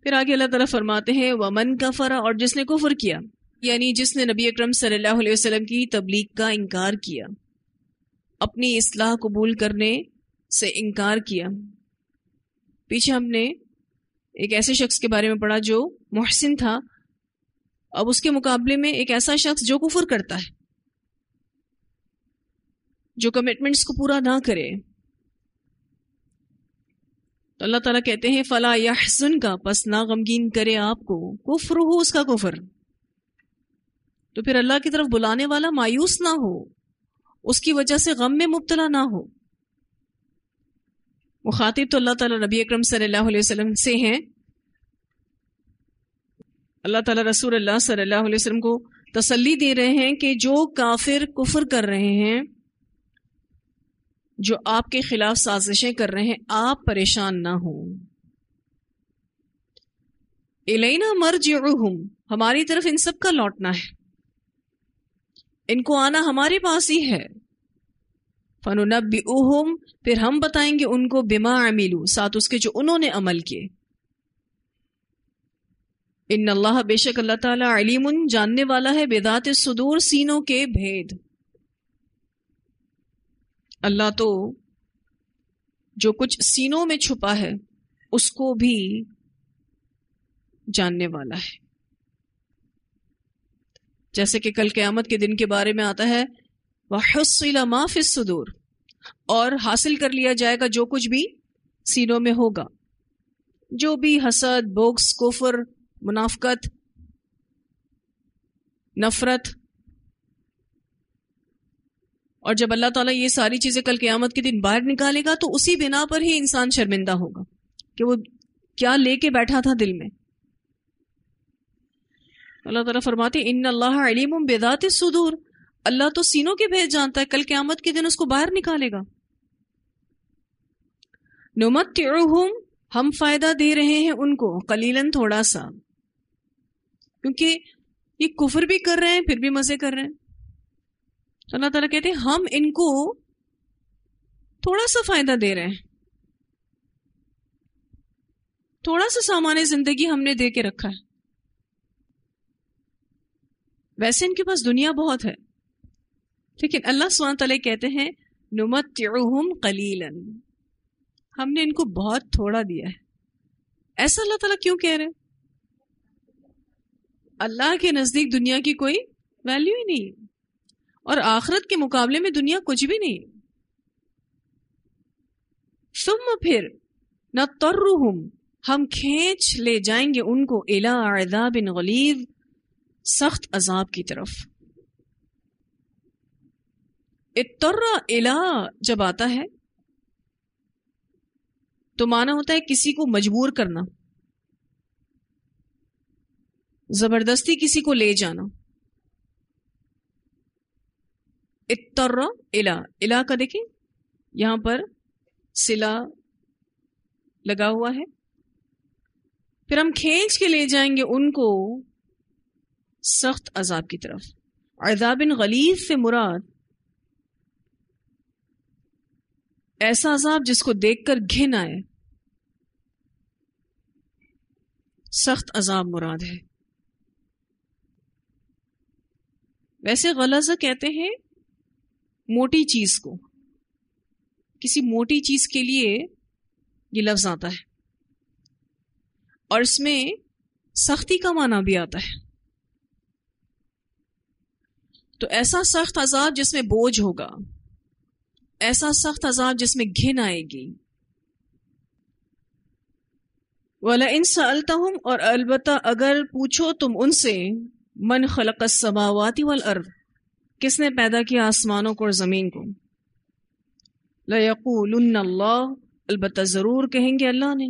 پھر آگے اللہ تعالیٰ فرماتے ہیں ومن کفر، اور جس نے کفر کیا، یعنی جس نے نبی اکرم صلی اللہ علیہ وسلم کی تبلیغ کا انکار کیا، اپنی اصلاح قبول کرنے سے انکار کیا. پیچھے ہم نے ایک ایسے شخص کے بارے میں پڑھا جو محسن تھا، اب اس کے مقابلے میں ایک ایسا شخص جو کفر کرتا ہے، جو کمٹمنٹس کو پورا نہ کرے. تو اللہ تعالیٰ کہتے ہیں فلا یحزن کا، پس نہ غمگین کرے آپ کو، کفر ہو اس کا کفر. تو پھر اللہ کی طرف بلانے والا مایوس نہ ہو، اس کی وجہ سے غم میں مبتلا نہ ہو. مخاطب تو اللہ تعالیٰ نبی اکرم صلی اللہ علیہ وسلم سے ہیں. اللہ تعالیٰ رسول اللہ صلی اللہ علیہ وسلم کو تسلی دے رہے ہیں کہ جو کافر کفر کر رہے ہیں، جو آپ کے خلاف سازشیں کر رہے ہیں، آپ پریشان نہ ہوں. الینا مرجعہم، ہماری طرف ان سب کا لوٹنا ہے، ان کو آنا ہمارے پاس ہی ہے. فننبئہم، پھر ہم بتائیں گے ان کو بما عملوا، ساتھ اس کے جو انہوں نے عمل کیے. ان اللہ، بے شک اللہ تعالیٰ، علیم، جاننے والا ہے، بذات الصدور، سینوں کے بھید. اللہ تو جو کچھ سینوں میں چھپا ہے اس کو بھی جاننے والا ہے. جیسے کہ کل قیامت کے دن کے بارے میں آتا ہے وَحُصِّلَ مَا فِي الصُّدُورِ، اور حاصل کر لیا جائے گا جو کچھ بھی سینوں میں ہوگا، جو بھی حسد، بغض، کفر، منافقت، نفرت. اور جب اللہ تعالیٰ یہ ساری چیزیں کل قیامت کے دن باہر نکالے گا تو اسی بنا پر ہی انسان شرمندہ ہوگا کہ وہ کیا لے کے بیٹھا تھا دل میں. اللہ تعالیٰ فرماتے ہیں ان اللہ علیم بذات الصدور، اللہ تو سینوں کے بھید جانتا ہے، کل قیامت کے دن اس کو باہر نکالے گا. نمتعہم، ہم فائدہ دے رہے ہیں ان کو، قلیلاً، تھوڑا سا، کیونکہ یہ کفر بھی کر رہے ہیں پھر بھی مزے کر رہے ہیں. اللہ تعالیٰ کہتے ہیں ہم ان کو تھوڑا سا فائدہ دے رہے ہیں، تھوڑا سا سامان زندگی ہم نے دے کے رکھا ہے. ویسے ان کے پاس دنیا بہت ہے، لیکن اللہ سبحانہ تعالیٰ کہتے ہیں نمتعہم قلیلا، ہم نے ان کو بہت تھوڑا دیا ہے. ایسا اللہ تعالیٰ کیوں کہہ رہے ہیں؟ اللہ کے نزدیک دنیا کی کوئی ویلیو ہی نہیں، اور آخرت کے مقابلے میں دنیا کچھ بھی نہیں. ثم پھر نضطرہم، ہم کھینچ لے جائیں گے ان کو الی عذاب غلیظ، سخت عذاب کی طرف. اضطر الی جب آتا ہے تو معنی ہوتا ہے کسی کو مجبور کرنا، زبردستی کسی کو لے جانا. اضطر الی کا دیکھیں یہاں پر صلہ لگا ہوا ہے. پھر ہم کھینچ کے لے جائیں گے ان کو سخت عذاب کی طرف. عذاب غلیظ سے مراد ایسا عذاب جس کو دیکھ کر گھن آئے، سخت عذاب مراد ہے. ویسے غلظہ کہتے ہیں موٹی چیز کو، کسی موٹی چیز کے لیے یہ لفظ آتا ہے، اور اس میں سختی کا معنی بھی آتا ہے. تو ایسا سخت عذاب جس میں بوجھ ہوگا، ایسا سخت عذاب جس میں گھن آئے گی. وَلَئِن سَأَلْتَهُمْ، اور البتہ اگر پوچھو تم ان سے، من خلق السماوات والارض، کس نے پیدا کیا آسمانوں کو اور زمین کو، لَيَقُولُنَّ اللَّهُ، البتہ ضرور کہیں گے اللہ نے،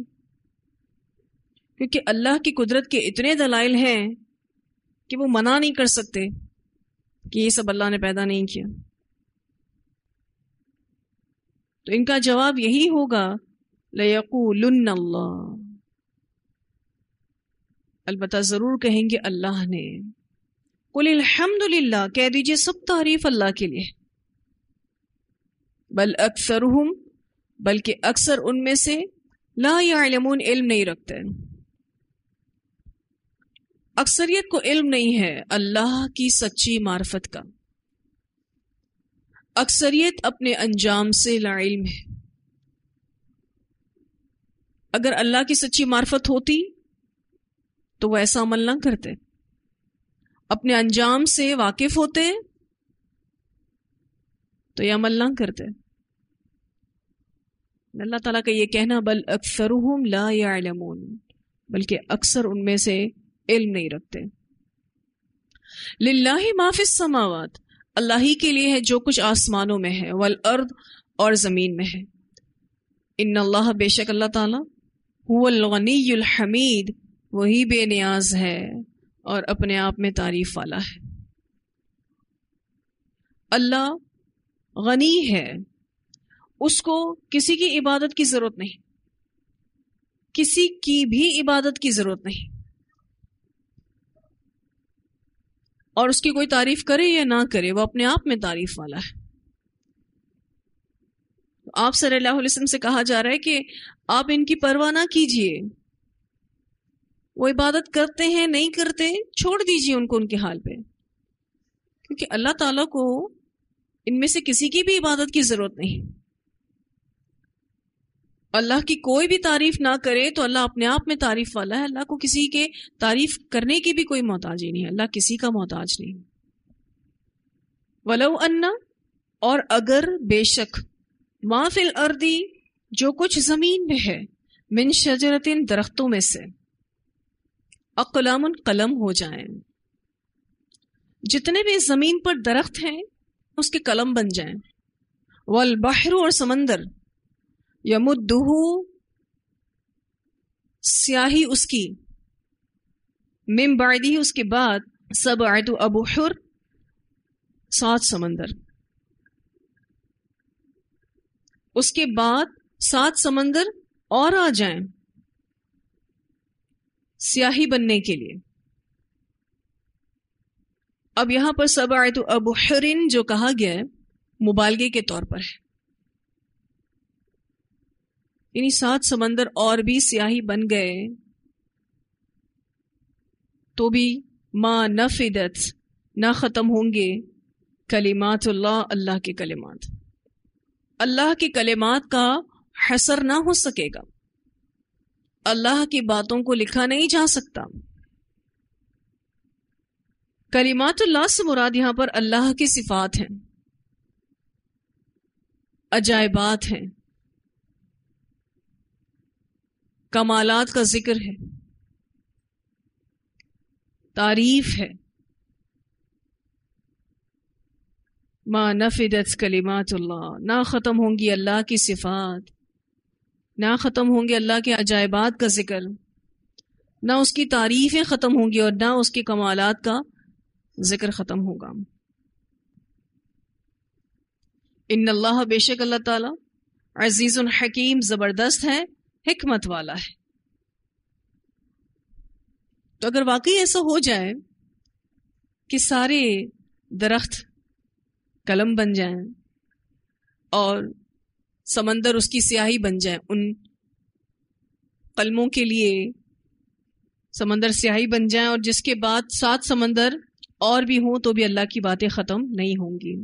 کیونکہ اللہ کی قدرت کے اتنے دلائل ہیں کہ وہ منع نہیں کر سکتے کہ یہ سب اللہ نے پیدا نہیں کیا. تو ان کا جواب یہی ہوگا لَيَقُولُنَّ اللَّهُ، البتہ ضرور کہیں گے اللہ نے. قُلِ الْحَمْدُ لِلَّهِ، کہہ دیجئے سب تعریف اللہ کے لیے. بل اکثرهم، بلکہ اکثر ان میں سے لا يعلمون، علم نہیں رکھتے. اکثریت کو علم نہیں ہے اللہ کی سچی معرفت کا. اکثریت اپنے انجام سے لا علم ہے. اگر اللہ کی سچی معرفت ہوتی تو وہ ایسا عمل نہ کرتے. اپنے انجام سے واقف ہوتے تو یہ عمل نہ کرتے. اللہ تعالیٰ کا یہ کہنا بل اکثرهم لا يعلمون، بلکہ اکثر ان میں سے علم نہیں رکھتے. للہ ما فی السماوات، اللہ ہی کے لیے ہے جو کچھ آسمانوں میں ہے، والارض اور زمین میں ہے. ان اللہ، بے شک اللہ تعالیٰ، هو الغنی الحمید، وہی بے نیاز ہے اور اپنے آپ میں تعریف والا ہے. اللہ غنی ہے، اس کو کسی کی عبادت کی ضرورت نہیں، کسی کی بھی عبادت کی ضرورت نہیں. اور اس کی کوئی تعریف کرے یا نہ کرے، وہ اپنے آپ میں تعریف والا ہے. آپ صلی اللہ علیہ وسلم سے کہا جا رہا ہے کہ آپ ان کی پرواہ نہ کیجئے، وہ عبادت کرتے ہیں نہیں کرتے، چھوڑ دیجئے ان کو ان کے حال پہ، کیونکہ اللہ تعالیٰ کو ان میں سے کسی کی بھی عبادت کی ضرورت نہیں. اللہ کی کوئی بھی تعریف نہ کرے تو اللہ اپنے آپ میں تعریف والا ہے. اللہ کو کسی کے تعریف کرنے کی بھی کوئی محتاج ہی نہیں ہے، اللہ کسی کا محتاج نہیں. ولو ان، اور اگر، بے شک، ما فی الارض، جو کچھ زمین میں ہے، من شجرۃ، درختوں میں سے، اقلام، قلم ہو جائیں، جتنے بھی زمین پر درخت ہیں اس کے قلم بن جائیں. والبحر، اور سمندر، یمدہ، سیاہی اس کی، من بعدہ، اس کے بعد، سبعۃ ابحر، 7 سمندر، اس کے بعد 7 سمندر اور آ جائیں سیاہی بننے کے لیے. اب یہاں پر سبعۃ ابحر جو کہا گیا ہے مبالغے کے طور پر ہے، یعنی 7 سمندر اور بھی سیاہی بن گئے تو بھی ما نفدت، نہ ختم ہوں گے کلمات اللہ، اللہ کے کلمات. اللہ کے کلمات کا حصر نہ ہو سکے گا، اللہ کی باتوں کو لکھا نہیں جا سکتا. کلمات اللہ سے مراد یہاں پر اللہ کی صفات ہیں، عجائبات ہیں، کمالات کا ذکر ہے، تعریف ہے. ما نفدت کلمات اللہ، نہ ختم ہوں گی اللہ کی صفات، نہ ختم ہوں گے اللہ کے عجائبات کا ذکر، نہ اس کی تعریفیں ختم ہوں گی اور نہ اس کے کمالات کا ذکر ختم ہوگا. ان اللہ، بے شک اللہ تعالی، عزیز الحکیم، زبردست ہے، حکمت والا ہے. تو اگر واقعی ایسا ہو جائے کہ سارے درخت قلم بن جائیں اور سمندر اس کی سیاہی بن جائے، ان قلموں کے لیے سمندر سیاہی بن جائیں، اور جس کے بعد 7 سمندر اور بھی ہوں تو بھی اللہ کی باتیں ختم نہیں ہوں گی.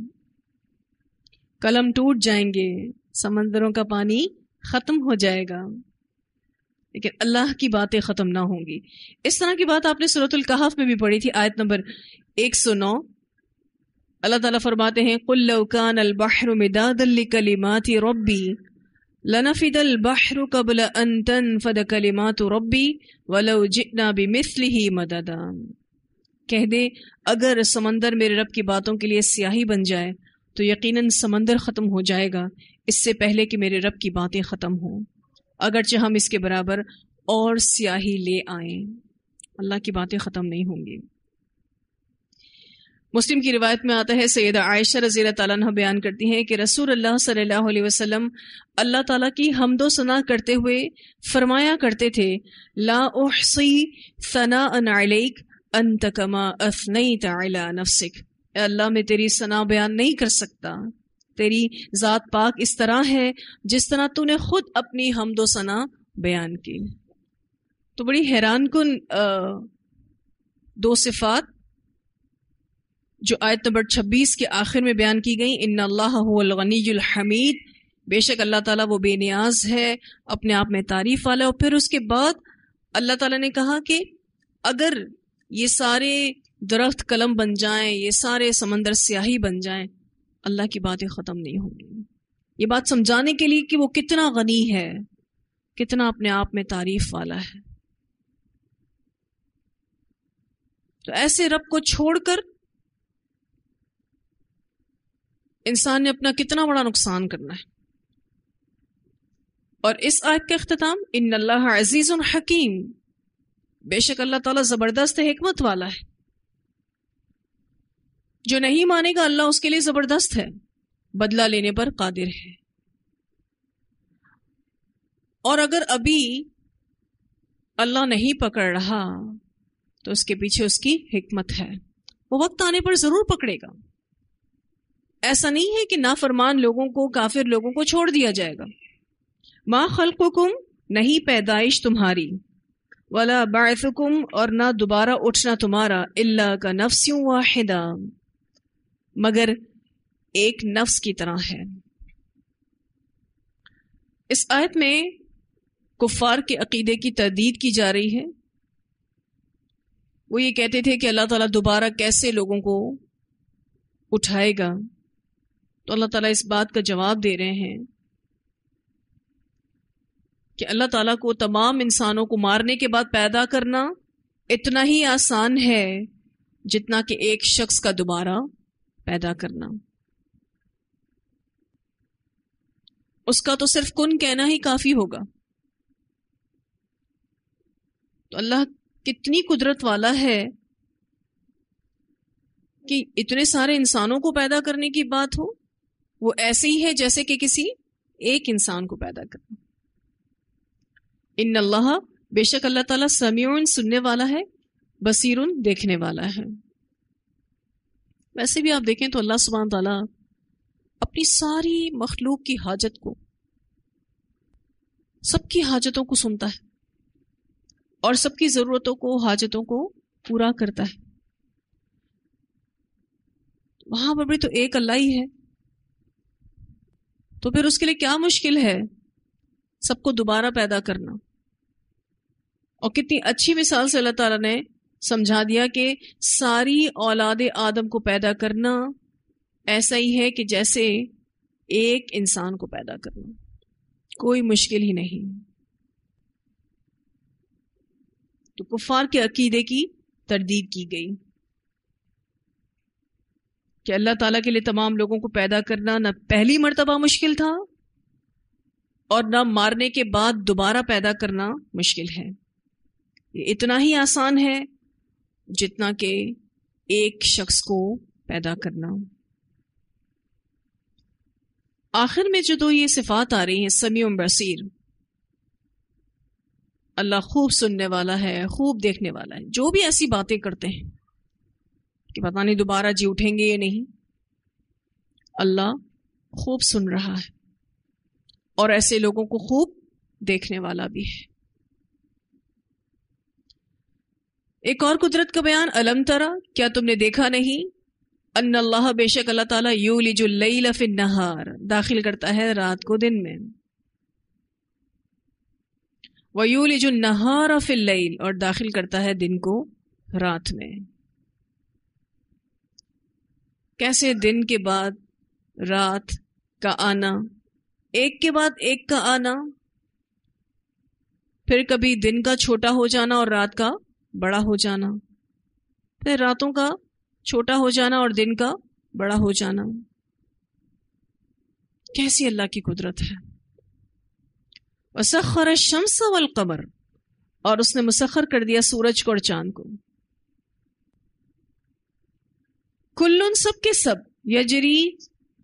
قلم ٹوٹ جائیں گے، سمندروں کا پانی ختم ہو جائے گا، لیکن اللہ کی باتیں ختم نہ ہوں گی. اس طرح کی بات آپ نے سورۃ الکہف میں بھی پڑھی تھی، آیت نمبر 109. اللہ تعالیٰ فرماتے ہیں قُل لَوْ كَانَ الْبَحْرُ مِدَادًا لِكَلِمَاتِ رَبِّي لَنَفِدَ الْبَحْرُ قَبْلَ أَن تَنفَدَ كَلِمَاتُ رَبِّي وَلَوْ جِئْنَا بِمِثْلِهِ مَدَدًا. کہہ دے اگر سمندر میرے رب کی باتوں کے لیے سیاہی بن جائے تو یقیناً سمندر ختم ہو جائے گا اس سے پہلے کہ میرے رب کی باتیں ختم ہوں، اگرچہ ہم اس کے برابر اور سیاہی لے آئیں، اللہ کی باتیں ختم نہیں ہوں گی. مسلم کی روایت میں آتا ہے، سیدہ عائشہ رضی اللہ تعالیٰ عنہ بیان کرتی ہیں کہ رسول اللہ صلی اللہ علیہ وسلم اللہ تعالیٰ کی حمد و ثنا کرتے ہوئے فرمایا کرتے تھے، لا احصی ثناء علیک انت کما اثنیت علی نفسک. اے اللہ، میں تیری ثنا بیان نہیں کر سکتا، تیری ذات پاک اس طرح ہے جس طرح تو نے خود اپنی حمد و ثنا بیان کی. تو بڑی حیران کن دو صفات جو آیت نمبر 26 کے آخر میں بیان کی گئی، ان اللہ هو الغنی الحمید، بے شک اللہ تعالیٰ وہ بے نیاز ہے، اپنے آپ میں تعریف والا. اور پھر اس کے بعد اللہ تعالیٰ نے کہا کہ اگر یہ سارے درخت قلم بن جائیں، یہ سارے سمندر سیاہی بن جائیں، اللہ کی باتیں ختم نہیں ہوں گی. یہ بات سمجھانے کے لیے کہ وہ کتنا غنی ہے، کتنا اپنے آپ میں تعریف والا ہے. تو ایسے رب کو چھوڑ کر انسان نے اپنا کتنا بڑا نقصان کرنا ہے. اور اس آیت کا اختتام ان اللہ عزیز حکیم، بے شک اللہ تعالیٰ زبردست حکمت والا ہے. جو نہیں مانے گا اللہ اس کے لیے زبردست ہے، بدلہ لینے پر قادر ہے. اور اگر ابھی اللہ نہیں پکڑ رہا تو اس کے پیچھے اس کی حکمت ہے، وہ وقت آنے پر ضرور پکڑے گا. ایسا نہیں ہے کہ نافرمان لوگوں کو، کافر لوگوں کو چھوڑ دیا جائے گا. ما خلقکم، نہیں پیدائش تمہاری، ولا بعثکم، اور نہ دوبارہ اٹھنا تمہارا، الا کنفس واحدہ، مگر ایک نفس کی طرح ہے. اس آیت میں کفار کے عقیدے کی تردید کی جا رہی ہے. وہ یہ کہتے تھے کہ اللہ تعالیٰ دوبارہ کیسے لوگوں کو اٹھائے گا. تو اللہ تعالیٰ اس بات کا جواب دے رہے ہیں کہ اللہ تعالیٰ کو تمام انسانوں کو مارنے کے بعد پیدا کرنا اتنا ہی آسان ہے جتنا کہ ایک شخص کا دوبارہ پیدا کرنا. اس کا تو صرف کن کہنا ہی کافی ہوگا. تو اللہ کتنی قدرت والا ہے کہ اتنے سارے انسانوں کو پیدا کرنے کی بات ہو، وہ ایسے ہی ہے جیسے کہ کسی ایک انسان کو پیدا کرنا. ان اللہ، بے شک اللہ تعالیٰ سمیع، سننے والا ہے، بصیر، دیکھنے والا ہے. ویسے بھی آپ دیکھیں تو اللہ سبحانہ تعالیٰ اپنی ساری مخلوق کی حاجت کو، سب کی حاجتوں کو سنتا ہے اور سب کی ضرورتوں کو، حاجتوں کو پورا کرتا ہے. وہاں پر بھی تو ایک اللہ ہی ہے، تو پھر اس کے لیے کیا مشکل ہے سب کو دوبارہ پیدا کرنا. اور کتنی اچھی مثال سے اللہ تعالیٰ نے سمجھا دیا کہ ساری اولاد آدم کو پیدا کرنا ایسا ہی ہے کہ جیسے ایک انسان کو پیدا کرنا، کوئی مشکل ہی نہیں. تو کفار کے عقیدے کی تردید کی گئی کہ اللہ تعالیٰ کے لیے تمام لوگوں کو پیدا کرنا نہ پہلی مرتبہ مشکل تھا اور نہ مارنے کے بعد دوبارہ پیدا کرنا مشکل ہے. یہ اتنا ہی آسان ہے جتنا کہ ایک شخص کو پیدا کرنا. آخر میں جو دو یہ صفات آ رہی ہیں، سمیع بصیر، اللہ خوب سننے والا ہے، خوب دیکھنے والا ہے. جو بھی ایسی باتیں کرتے ہیں کہ پتہ نہیں دوبارہ جی اٹھیں گے یا نہیں، اللہ خوب سن رہا ہے اور ایسے لوگوں کو خوب دیکھنے والا بھی ہے. ایک اور قدرت کا بیان، الم ترا، کیا تم نے دیکھا نہیں، ان اللہ، بے شک اللہ تعالیٰ، یولج اللیل فی النہار، داخل کرتا ہے رات کو دن میں، ویولج النہار فی اللیل، اور داخل کرتا ہے دن کو رات میں. کیسے دن کے بعد رات کا آنا، ایک کے بعد ایک کا آنا، پھر کبھی دن کا چھوٹا ہو جانا اور رات کا بڑا ہو جانا، پھر راتوں کا چھوٹا ہو جانا اور دن کا بڑا ہو جانا. کیسی اللہ کی قدرت ہے. وسخر الشمس والقمر، اور اس نے مسخر کر دیا سورج کو اور چاند کو. کلن، سب کے سب، یجری،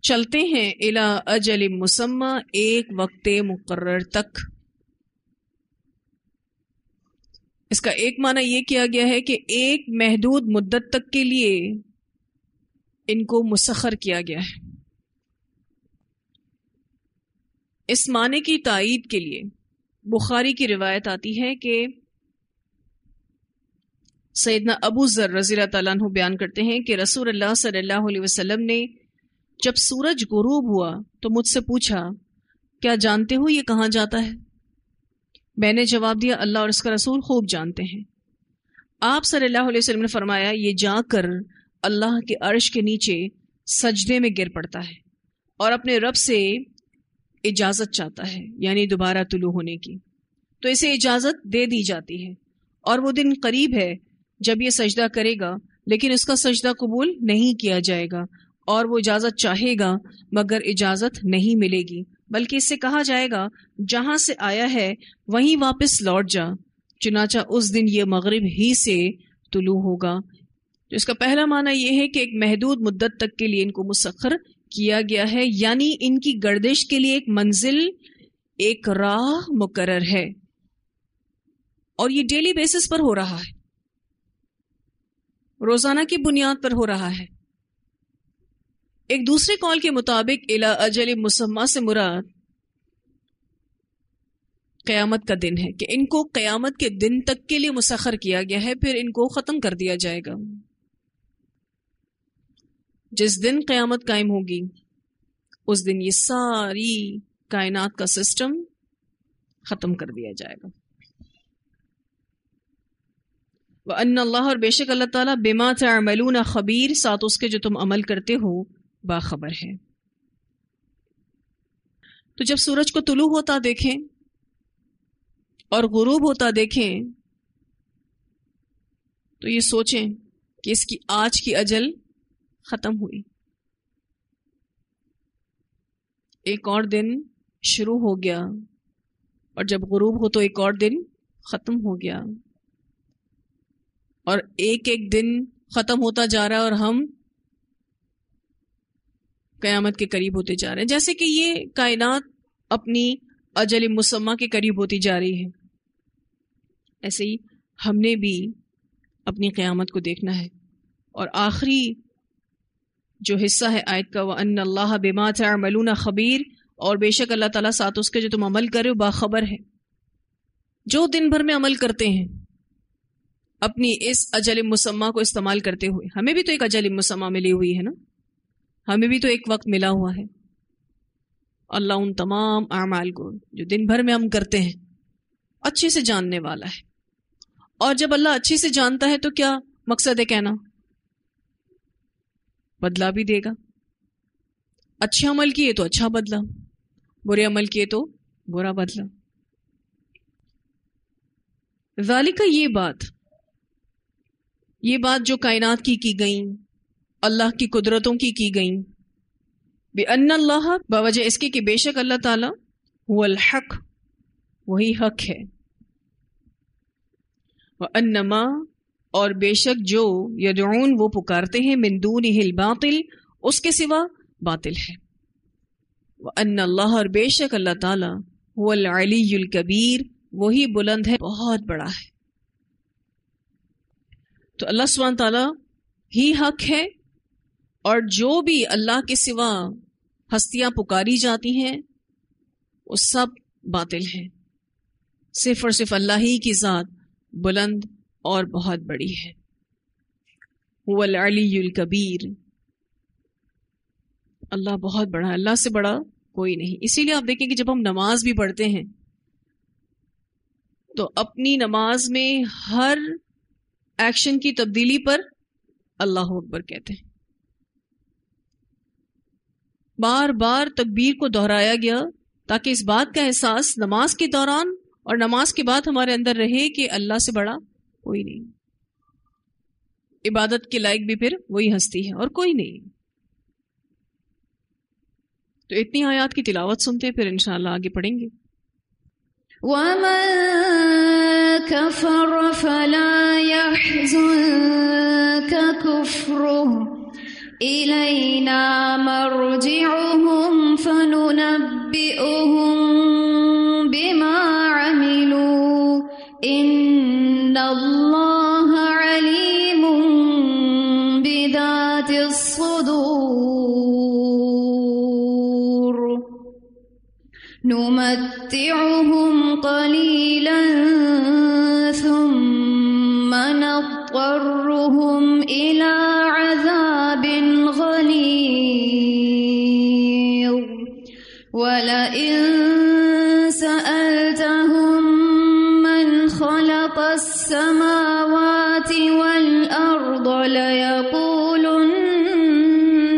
چلتے ہیں، الی اجل مسمی، ایک وقت مقرر تک. اس کا ایک معنی یہ کیا گیا ہے کہ ایک محدود مدت تک کے لیے ان کو مسخر کیا گیا ہے. اس معنی کی تائید کے لیے بخاری کی روایت آتی ہے کہ سیدنا ابو ذر رضی اللہ تعالیٰ عنہ بیان کرتے ہیں کہ رسول اللہ صلی اللہ علیہ وسلم نے جب سورج غروب ہوا تو مجھ سے پوچھا کیا جانتے ہو یہ کہاں جاتا ہے؟ میں نے جواب دیا اللہ اور اس کا رسول خوب جانتے ہیں۔ آپ صلی اللہ علیہ وسلم نے فرمایا یہ جا کر اللہ کے عرش کے نیچے سجدے میں گر پڑتا ہے اور اپنے رب سے اجازت چاہتا ہے، یعنی دوبارہ طلوع ہونے کی، تو اسے اجازت دے دی جاتی ہے، اور وہ دن قریب ہے جب یہ سجدہ کرے گا لیکن اس کا سجدہ قبول نہیں کیا جائے گا، اور وہ اجازت چاہے گا مگر اجازت نہیں ملے گی، بلکہ اس سے کہا جائے گا جہاں سے آیا ہے وہیں واپس لوٹ جا، چنانچہ اس دن یہ مغرب ہی سے طلوع ہوگا۔ تو اس کا پہلا معنی یہ ہے کہ ایک محدود مدت تک کے لیے ان کو مسخر کیا گیا ہے، یعنی ان کی گردش کے لیے ایک منزل، ایک راہ مقرر ہے، اور یہ ڈیلی بیسس پر ہو رہا ہے، روزانہ کی بنیاد پر ہو رہا ہے۔ ایک دوسرے قول کے مطابق الی اجل مسمی سے مراد قیامت کا دن ہے، کہ ان کو قیامت کے دن تک کے لیے مسخر کیا گیا ہے، پھر ان کو ختم کر دیا جائے گا۔ جس دن قیامت قائم ہوگی اس دن یہ ساری کائنات کا سسٹم ختم کر دیا جائے گا۔ وَأَنَّ اللَّهَ، اور بے شک اللہ تعالیٰ، بِمَا تَعْمَلُونَ خبیر، ساتھ اس کے جو تم عمل کرتے ہو باخبر ہے۔ تو جب سورج کو طلوع ہوتا دیکھیں اور غروب ہوتا دیکھیں تو یہ سوچیں کہ اس کی آج کی اجل ختم ہوئی، ایک اور دن شروع ہو گیا، اور جب غروب ہو تو ایک اور دن ختم ہو گیا، اور ایک ایک دن ختم ہوتا جا رہا ہے اور ہم قیامت کے قریب ہوتے جا رہے ہیں، جیسے کہ یہ کائنات اپنی اجل مسمی کے قریب ہوتی جا رہی ہے، ایسے ہی ہم نے بھی اپنی قیامت کو دیکھنا ہے۔ اور آخری جو حصہ ہے آیت کا، وَأَنَّ اللَّهَ بِمَا تَعْمَلُونَ خبیر، اور بے شک اللہ تعالیٰ ساتھ اس کے جو تم عمل کر رہے ہو باخبر ہے۔ جو دن بھر میں عمل کرتے ہیں اپنی اس اجل مسمی کو استعمال کرتے ہوئے، ہمیں بھی تو ایک اجل مسمی ملی ہوئی ہے نا، ہمیں بھی تو ایک وقت ملا ہوا ہے۔ اللہ ان تمام اعمال کو جو دن بھر میں ہم کرتے ہیں اچھے سے جاننے والا ہے، اور جب اللہ اچھے سے جانتا ہے تو کیا مقصد ہے کہنا؟ بدلہ بھی دے گا۔ اچھے عمل کیے تو اچھا بدلہ، برے عمل کیے تو برا بدلہ۔ ذالک، یہ بات جو کائنات کی گئیں، اللہ کی قدرتوں کی گئیں، بِأَنَّ اللَّهَ، بوجہ اس کے کہ بے شک اللہ تعالیٰ، هو الحق، وہی حق ہے، وَأَنَّ مَا، اور بے شک جو یدعون وہ پکارتے ہیں، من دونہ الباطل، اس کے سوا باطل ہے، وَأَنَّ اللَّهَ، اور بے شک اللہ تعالیٰ، هو العلی الکبیر، وہی بلند ہے، بہت بڑا ہے۔ تو اللہ سبحانہ تعالیٰ ہی حق ہے، اور جو بھی اللہ کے سوا ہستیاں پکاری جاتی ہیں وہ سب باطل ہیں، صرف اور صرف اللہ ہی کی ذات بلند اور بہت بڑی ہے۔ هو العلی الکبیر، اللہ بہت بڑا ہے، اللہ سے بڑا کوئی نہیں۔ اسی لیے آپ دیکھیں کہ جب ہم نماز بھی پڑھتے ہیں تو اپنی نماز میں ہر ایکشن کی تبدیلی پر اللہ اکبر کہتے ہیں، بار بار تکبیر کو دہرایا گیا تاکہ اس بات کا احساس نماز کے دوران اور نماز کے بعد ہمارے اندر رہے کہ اللہ سے بڑا کوئی نہیں، عبادت کے لائق بھی پھر وہی ہستی ہے اور کوئی نہیں۔ تو اتنی آیات کی تلاوت سنتے ہیں، پھر انشاءاللہ آگے پڑھیں گے۔ وَمَن كَفَرَ فَلَا يَحْزُنكَ كُفْرُهُ إِلَيْنَا مَرْجِعُهُمْ فَنُنَبِّئُهُم بِمَا عَمِلُوا إِنَّ اللَّهَ عَلِيمٌ بِذَاتِ الصُّدُورِ نُمَتِّعُهُمْ قَلِيلًا ثُمَّ نَضْطَرُّهُمْ وأضطرهم إلى عذاب غليظ ولئن سألتهم من خلق السماوات والأرض ليقولن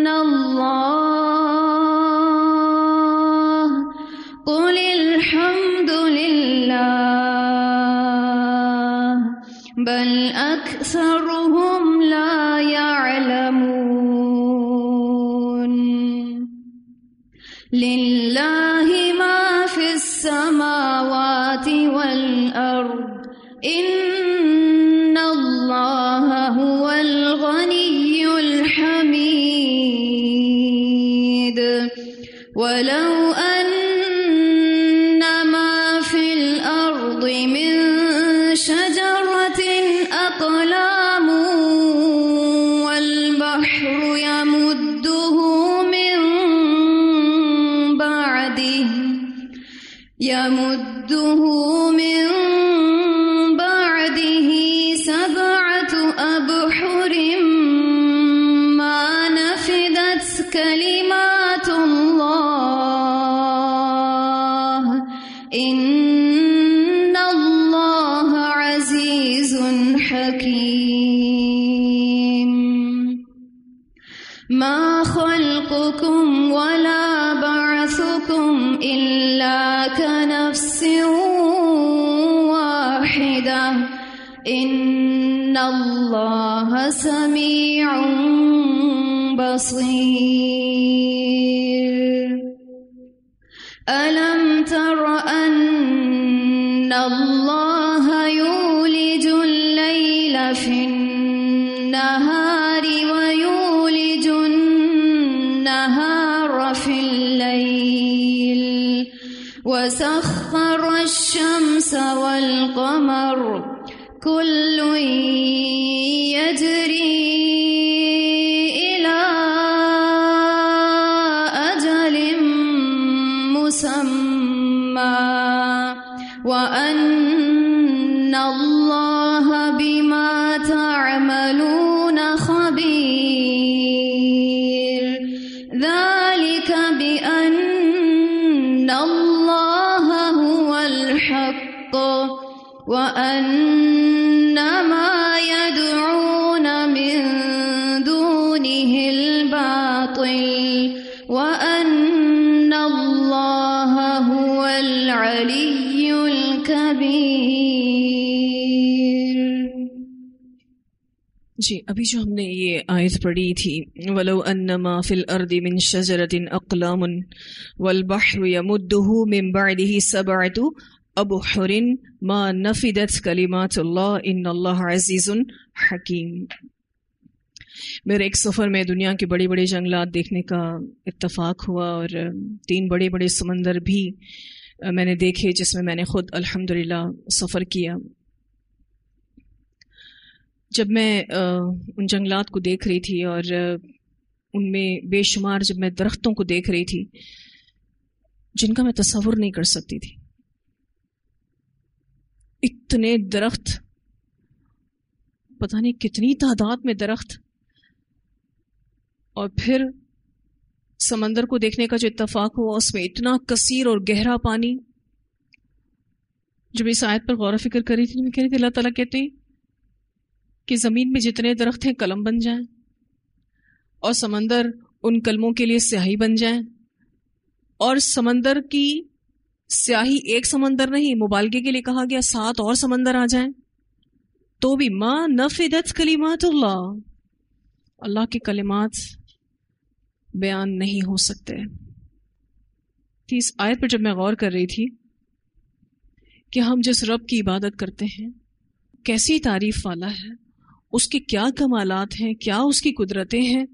الله قل الحمد لله بل أكثرهم لا يعلمون لله ما في السماوات والأرض إن الله هو الغني الحميد ولو أن ما في الأرض من شجرة أقلام والبحر يمده من بعده سبعة أبحر ما نفدت كلمات الله إن الله عزيز حكيم ما خلقكم ولا بعثكم إلا كنفس واحدة إن الله سميع بصير ألم تر أن الله يولج الليل في النهار ويولج النهار في الليل وسخر الشمس والقمر كل يجري إلى أجل مسمى وأن الله بما تعملون خبير ذلك بأن الله هو الحق وأن ما يدعون من دونه الباطل وأن الله هو العلي الكبير. جی ابھی جو ہم نے یہ آیت پڑھی تھی وَلَوْ أَنَّمَا فِي الْأَرْضِ مِنْ شَجَرَةٍ أَقْلَامٌ وَالْبَحْرُ يَمُدُّهُ مِنْ بَعْدِهِ سَبْعَةُ أَبْحُرٍ مَا نَفِدَتْ كَلِمَاتُ اللَّهِ إِنَّ اللَّهَ عَزِيزٌ حَكِيمٌ. میرے ایک سفر میں دنیا کے بڑے بڑے جنگلات دیکھنے کا اتفاق ہوا اور 3 بڑے بڑے سمندر بھی میں نے دیکھے جس میں میں نے خود الحمدللہ سفر کیا. جب میں ان جنگلات کو دیکھ رہی تھی اور ان میں بے شمار جب میں درختوں کو دیکھ رہی تھی جن کا میں تصور نہیں کر سکتی تھی، اتنے درخت، پتہ نہیں کتنی تعداد میں درخت، اور پھر سمندر کو دیکھنے کا جو اتفاق ہوا اس میں اتنا کثیر اور گہرا پانی. جب اس آیت پر غور و فکر کر رہی تھی میں کہہ رہی تھی اللہ تعالیٰ کہتے ہیں کہ زمین میں جتنے درخت ہیں قلم بن جائیں اور سمندر ان قلموں کے لیے سیاہی بن جائیں، اور سمندر کی سیاہی ایک سمندر نہیں، مبالغے کے لیے کہا گیا 7 اور سمندر آ جائیں تو بھی ما نفدت کلمات اللہ، اللہ کے کلمات بیان نہیں ہو سکتے. اس آیت پر جب میں غور کر رہی تھی کہ ہم جس رب کی عبادت کرتے ہیں کیسی تعریف والا ہے، اس کے کیا کمالات ہیں، کیا اس کی قدرتیں ہیں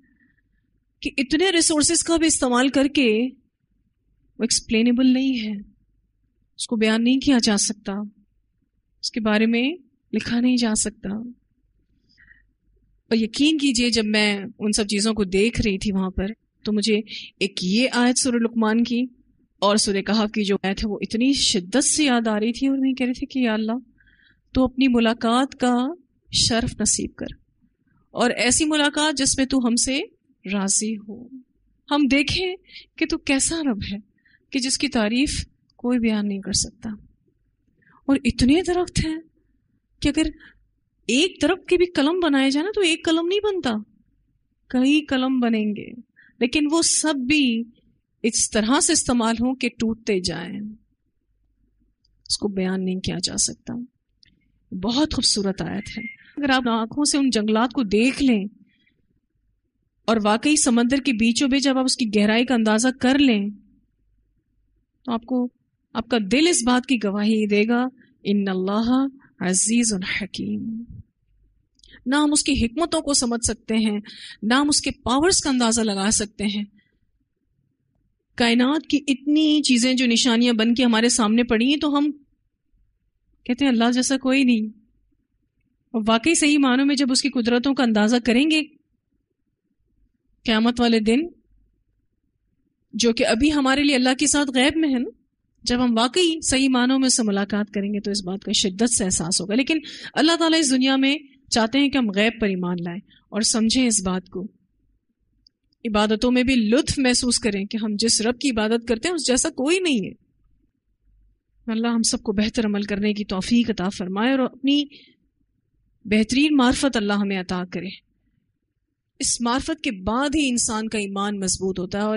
کہ اتنے ریسورسز کا بھی استعمال کر کے وہ ایکسپلینیبل نہیں ہے، اس کو بیان نہیں کیا جا سکتا، اس کے بارے میں لکھا نہیں جا سکتا. اور یقین کیجئے جب میں ان سب چیزوں کو دیکھ رہی تھی وہاں پر تو مجھے ایک یہ آیت سورہ لقمان کی اور سورہ کہف کی جو آیت ہے وہ اتنی شدت سے یاد آ رہی تھی، اور میں کہہ رہی تھی کہ یا اللہ تو اپنی ملاقات کا شرف نصیب کر، اور ایسی ملاقات جس میں تو ہم سے راضی ہو. ہم دیکھیں کہ تو کیسا رب ہے کہ جس کی تعریف کوئی بیان نہیں کر سکتا. اور اتنے درخت ہیں کہ اگر ایک درخت کے بھی قلم بنائے جائے نا تو ایک قلم نہیں بنتا، کئی قلم بنیں گے، لیکن وہ سب بھی اس طرح سے استعمال ہوں کہ ٹوٹتے جائیں. اس کو بیان نہیں کیا جا سکتا. بہت خوبصورت آیت ہے. اگر آپ آنکھوں سے ان جنگلات کو دیکھ لیں اور واقعی سمندر کے بیچوں بیچ جب آپ اس کی گہرائی کا اندازہ کر لیں تو آپ کا دل اس بات کی گواہی دے گا ان اللہ عزیز حکیم. نہ ہم اس کی حکمتوں کو سمجھ سکتے ہیں، نہ ہم اس کے پاورز کا اندازہ لگا سکتے ہیں. کائنات کی اتنی چیزیں جو نشانیاں بن کے ہمارے سامنے پڑی ہیں تو ہم کہتے ہیں اللہ جیسا کوئی نہیں. اور واقعی صحیح معنوں میں جب اس کی قدرتوں کا اندازہ کریں گے قیامت والے دن، جو کہ ابھی ہمارے لیے اللہ کے ساتھ غیب میں ہے نا، جب ہم واقعی صحیح معنوں میں اس سے ملاقات کریں گے تو اس بات کا شدت سے احساس ہوگا. لیکن اللہ تعالیٰ اس دنیا میں چاہتے ہیں کہ ہم غیب پر ایمان لائیں اور سمجھیں اس بات کو، عبادتوں میں بھی لطف محسوس کریں کہ ہم جس رب کی عبادت کرتے ہیں اس جیسا کوئی نہیں ہے. اللہ ہم سب کو بہتر عمل کرنے کی توفیق عطا فرمائے اور اپنی بہترین معرفت اللہ ہمیں عطا کرے. اس معرفت کے بعد ہی انسان کا ایمان مضبوط ہوتا ہے اور